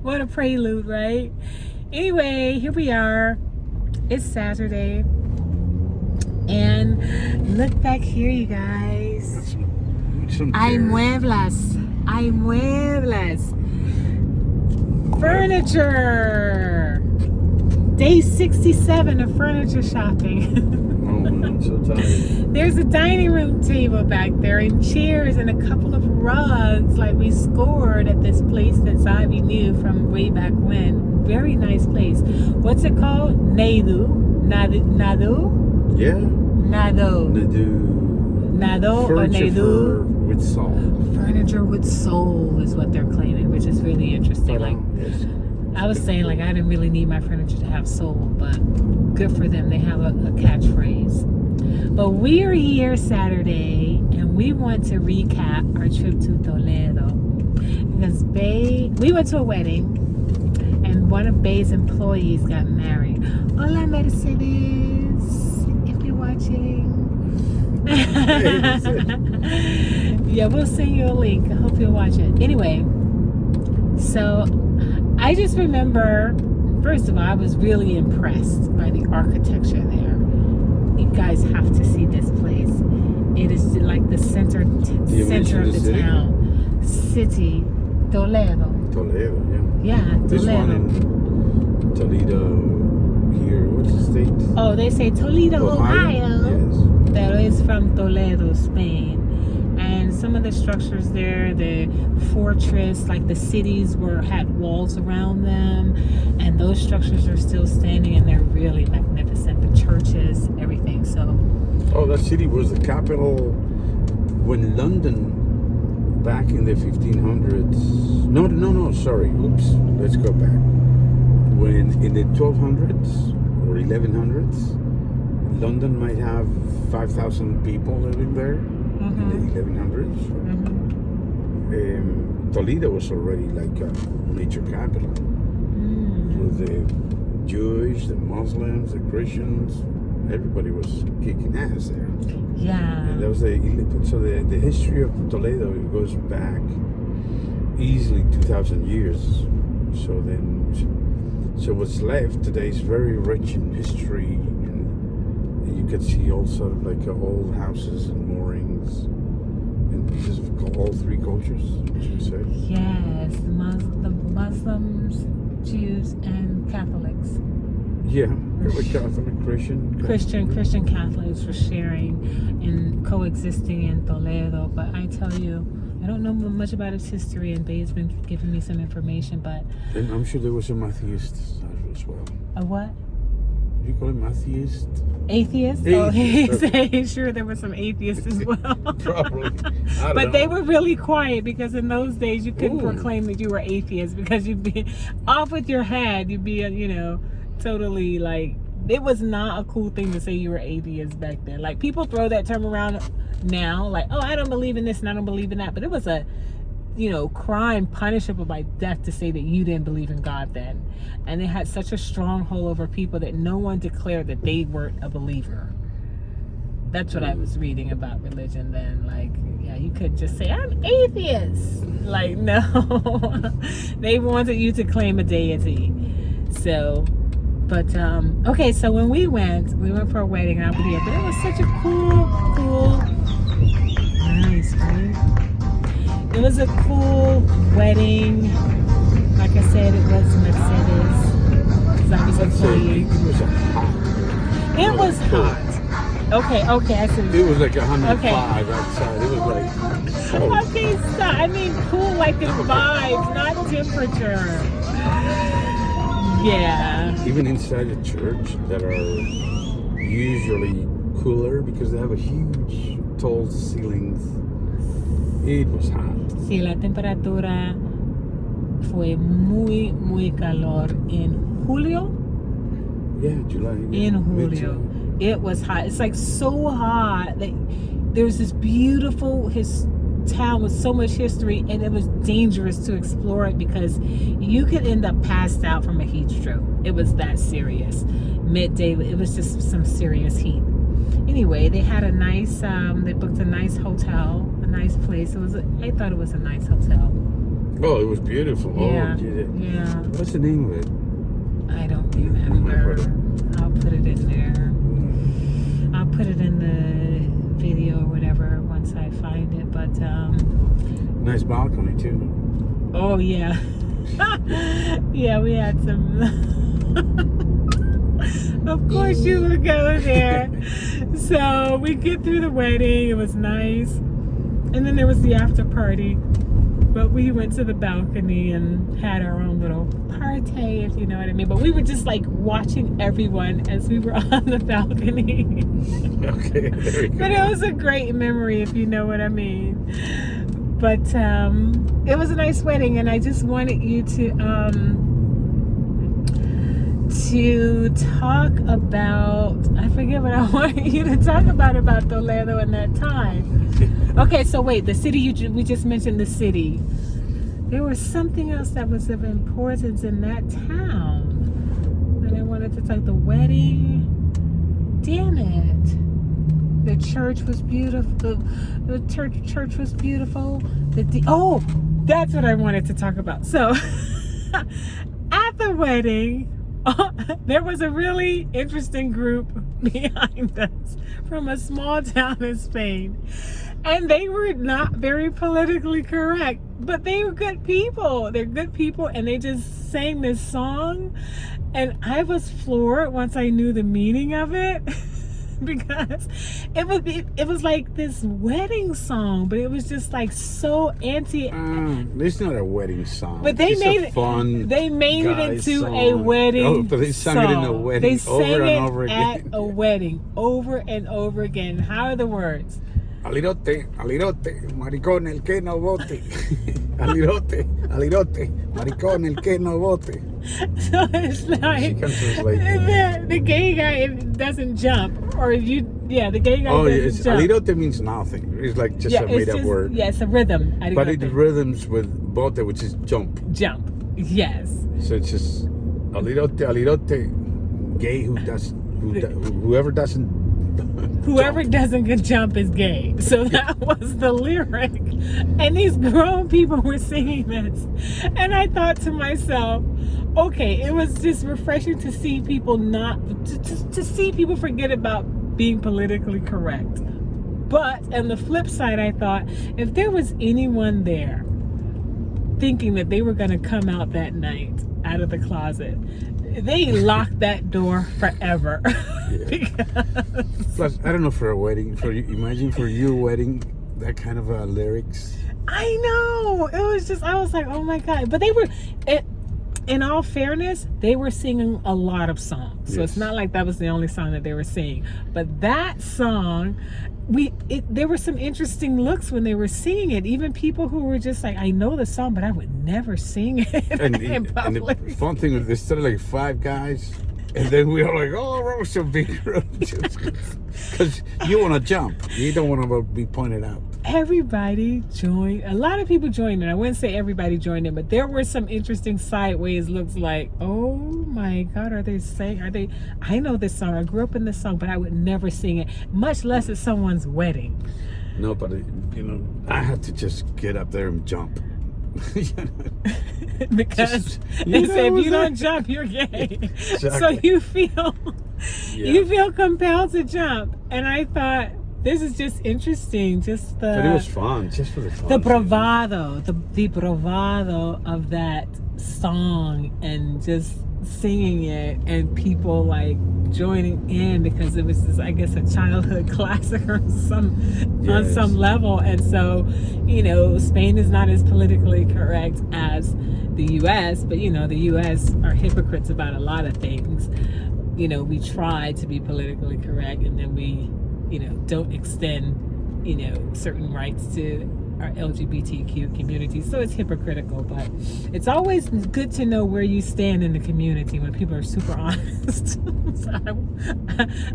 What a prelude, right? Anyway, here we are. It's Saturday. And look back here, you guys. Hay muebles. Furniture. Day 67 of furniture shopping. Oh, I'm so tired. There's a dining room table back there and chairs and a couple of rugs like we scored at this place that Ivy knew from way back when. Very nice place. What's it called? Nadu? Yeah. Nado or Nadu? With soul. Furniture with soul is what they're claiming, which is really interesting. Like, yes. I was saying, like, I didn't really need my furniture to have soul, but good for them. They have a catchphrase. But we are here Saturday, and we want to recap our trip to Toledo. Because we went to a wedding, and one of Bay's employees got married. Hola, Mercedes, if you're watching. Yeah, we'll send you a link. I hope you'll watch it. Anyway, so I just remember, first of all, I was really impressed by the architecture there. You guys have to see this place. It is like the center of the town. City, Toledo. Toledo, yeah. Yeah, Toledo. This one in Toledo here, what's the state? Oh, they say Toledo, Ohio. Yes. That is from Toledo, Spain. And some of the structures there, the fortress, like the cities had walls around them, and those structures are still standing, and they're really magnificent. The churches, everything. So. Oh, that city was the capital when London, back in the 1500s. No. Sorry. Oops. Let's go back. When in the 1200s or 1100s, London might have 5,000 people living there. In the 1100s. Toledo was already like a major capital with the Jewish, the Muslims, the Christians. Everybody was kicking ass there. Yeah. And that was the history of Toledo. It goes back easily 2,000 years. So what's left today is very rich in history. You can see all sort of like old houses and moorings and pieces of all three cultures, as you say. Yes, the Muslims, Jews, and Catholics. Yeah, Catholic, Christian Catholics were sharing and coexisting in Toledo. But I tell you, I don't know much about its history, and Bay's been giving me some information. But and I'm sure there was some atheists as well. A what? You call him atheist? Atheist? Oh, he's sure there were some atheists as well. Probably. But they were really quiet, because in those days you couldn't proclaim that you were atheist, because you'd be off with your head. You'd be, totally like, it was not a cool thing to say you were atheist back then. Like, people throw that term around now, like, oh, I don't believe in this and I don't believe in that. But it was a crime punishable by death to say that you didn't believe in God then. And they had such a stronghold over people that no one declared that they weren't a believer. That's what I was reading about religion then. Like, yeah, you couldn't just say, I'm atheist. Like, no. They wanted you to claim a deity. So, but, okay, so when we went for a wedding out here, but it was such a cool, nice, right? It was a cool wedding. Like I said, it was Mercedes. It was hot. Okay, I see. It was like 105 outside. It was like... Okay, stop. I mean cool, like in vibes, not temperature. Yeah. Even inside the church that are usually cooler because they have a huge tall ceilings. It was hot. Sí, la temperatura fue muy calor en julio. Yeah, July. Yeah. In julio. It was hot. It's like so hot. Like, there's this beautiful town with so much history, and it was dangerous to explore it because you could end up passed out from a heat stroke. It was that serious. Midday, it was just some serious heat. Anyway, they had a nice, they booked a nice hotel, a nice place. I thought it was a nice hotel. Oh, it was beautiful. Yeah. Oh, Yeah. what's the name of it? I don't remember. I'll put it in there. I'll put it in the video or whatever once I find it. But Nice balcony too. oh yeah. Yeah, we had some. Of course you would go there. So we get through the wedding. It was nice. And then there was the after party. But we went to the balcony and had our own little party, if you know what I mean. But we were just like watching everyone as we were on the balcony. Okay, there you go. But it was a great memory, if you know what I mean. But it was a nice wedding, and I just wanted you to talk about, I forget what I wanted you to talk about Toledo in that time. Okay, so wait, the city, we just mentioned the city. There was something else that was of importance in that town. And I wanted to talk, the wedding. Damn it. The church was beautiful. The church was beautiful. Oh, that's what I wanted to talk about. So, at the wedding, there was a really interesting group behind us from a small town in Spain. And they were not very politically correct, but they were good people. They're good people, and they just sang this song. And I was floored once I knew the meaning of it. Because it was like this wedding song, but it was just like so anti. It's not a wedding song. But they made it fun. They made it into a wedding. Oh, but they sang it in a wedding. They sang over it and over again. at a wedding over and over again. How are the words? Alirote, maricón el que no vote. Alirote, maricón el que no vote. So it's like, She can translate. The gay guy doesn't jump, or the gay guy doesn't jump. Alirote means nothing. It's like just a made up word. Yeah, it's a rhythm. But it rhythms with bote, which is jump. Jump, yes. So it's just alirote, gay whoever doesn't. Whoever doesn't jump is gay. So that was the lyric. And these grown people were singing this. And I thought to myself, okay, it was just refreshing to see people to see people forget about being politically correct. But on the flip side, I thought, if there was anyone there thinking that they were going to come out that night out of the closet, they locked that door forever. Plus, I don't know, for a wedding, imagine for your wedding, that kind of lyrics. I know. It was just, I was like, oh my God. But they were, in all fairness, they were singing a lot of songs. So It's not like that was the only song that they were singing. But that song, there were some interesting looks when they were singing it. Even people who were just like, I know the song, but I would never sing it in public. And the fun thing was, there started like 5 guys. And then we were like, oh, we're so big. Because you want to jump. You don't want to be pointed out. Everybody joined. A lot of people joined in. I wouldn't say everybody joined in, but there were some interesting sideways looks like, oh my God, are they saying, I know this song. I grew up in this song, but I would never sing it, much less at someone's wedding. No, but, I had to just get up there and jump. Because they say if you don't jump, you're gay. Exactly. So you feel compelled to jump. And I thought, this is just interesting. But it was fun, just for the fun. The bravado, the bravado of that song, and just singing it, and people like joining in, because it was just, I guess, a childhood classic on some level. And so, Spain is not as politically correct as the U.S., but the U.S. are hypocrites about a lot of things. We try to be politically correct, and then we don't extend certain rights to our LGBTQ community. So it's hypocritical, but it's always good to know where you stand in the community when people are super honest. So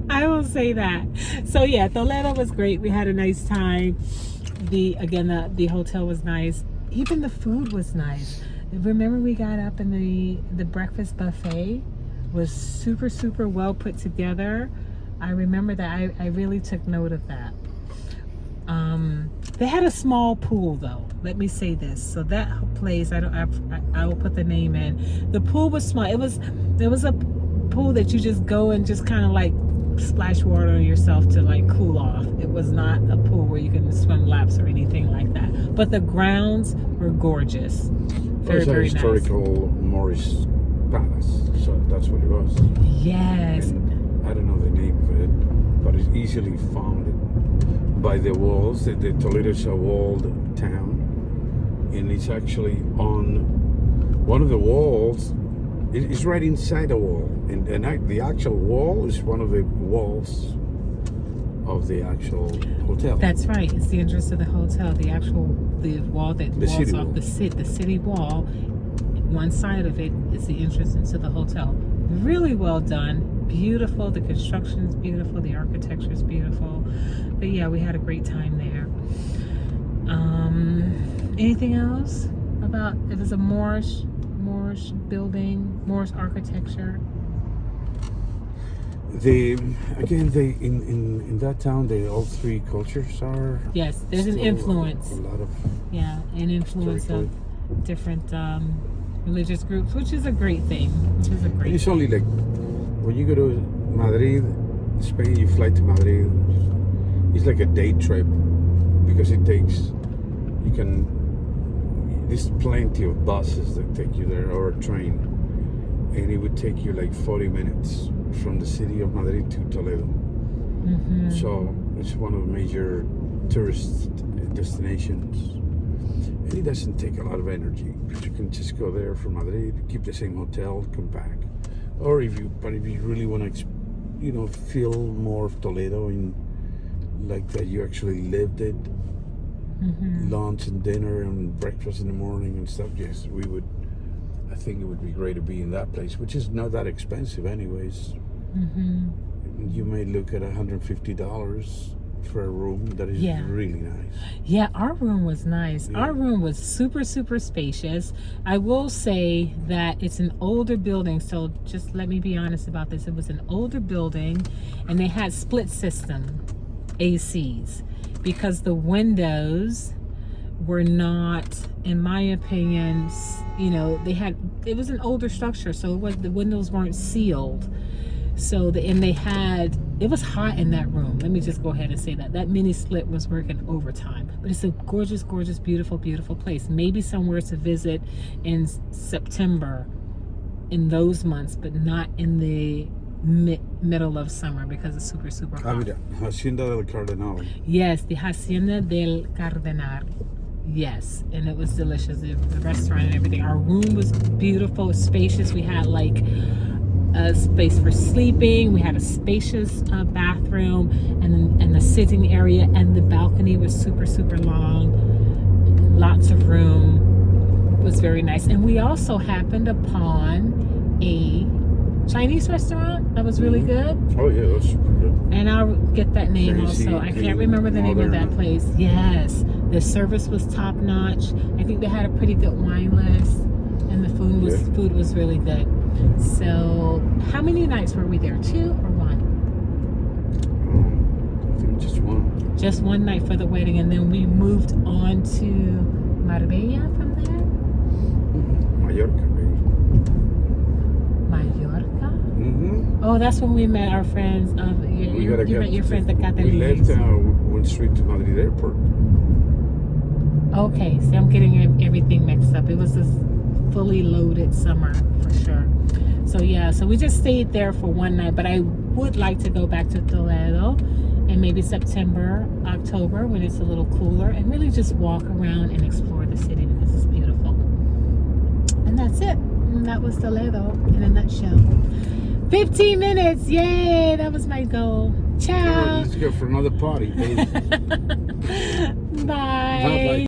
I will say that. So yeah, Toledo was great. We had a nice time. The hotel was nice. Even the food was nice. Remember, we got up and the breakfast buffet was super, super well put together. I remember that. I really took note of that. They had a small pool though. Let me say this. So that place, I will put the name in. The pool was small. There was a pool that you just go and just kind of like splash water on yourself to like cool off. It was not a pool where you can swim laps or anything like that. But the grounds were gorgeous. Very, very nice. Historical Moorish palace. So that's what it was. Yes. And I don't know the name of it, but it's easily found by the walls. The Toledo is a walled town, and it's actually on one of the walls. It's right inside a wall, and the actual wall is one of the walls of the actual hotel. That's right. It's the entrance to the hotel. The wall that walls off the city wall. One side of it is the entrance into the hotel. Really well done. Beautiful. The construction is beautiful. The architecture is beautiful. But yeah, we had a great time there. Anything else about? It was a Moorish building, Moorish architecture. In that town, all three cultures are. Yes, there's an influence. A lot of. Yeah, an influence of different religious groups, which is a great thing. It's only like when you go to Madrid, Spain, you fly to Madrid. It's like a day trip because there's plenty of buses that take you there or a train, and it would take you like 40 minutes from the city of Madrid to Toledo. Mm-hmm. So it's one of the major tourist destinations. And it doesn't take a lot of energy because you can just go there from Madrid, keep the same hotel, come back. Or if you really want to, feel more of Toledo in like that you actually lived it, mm-hmm. lunch and dinner and breakfast in the morning and stuff. Yes, we would. I think it would be great to be in that place, which is not that expensive, anyways. Mm-hmm. You may look at $150 for a room that is really nice. Yeah, our room was nice. Yeah. Our room was super, super spacious. I will say that it's an older building, so just let me be honest about this. It was an older building, and they had split system ACs because the windows were not, in my opinion, it was an older structure, so the windows weren't sealed. So it was hot in that room. Let me just go ahead and say that mini split was working overtime. But it's a gorgeous, gorgeous, beautiful, beautiful place. Maybe somewhere to visit in September, in those months, but not in the middle of summer because it's super, super hot. Hacienda del Cardenal. Yes, the Hacienda del Cardenal. Yes, and it was delicious. The restaurant and everything. Our room was beautiful, spacious. We had like a space for sleeping. We had a spacious bathroom and the sitting area, and the balcony was super, super long. Lots of room. It was very nice. And we also happened upon a Chinese restaurant that was really good. Oh yeah, that's super good. And I'll get that name also. I can't remember the name of that place. Yes, the service was top notch. I think they had a pretty good wine list, and the food was really good. So, how many nights were we there? 2 or 1? I think just one. Just one night for the wedding, and then we moved on to Marbella from there. Mallorca, maybe. Mallorca? Mm-hmm. Oh, that's when we met our friends. You met your friends that got their leaves. We left went straight to Madrid Airport. Okay, see, I'm getting everything mixed up. It was a fully loaded summer for sure. So yeah, so we just stayed there for one night, but I would like to go back to Toledo in maybe September, October when it's a little cooler, and really just walk around and explore the city because it's beautiful. And that's it. And that was Toledo in a nutshell. 15 minutes, yay! That was my goal. Ciao. Let's go for another party, baby. Bye. Bye.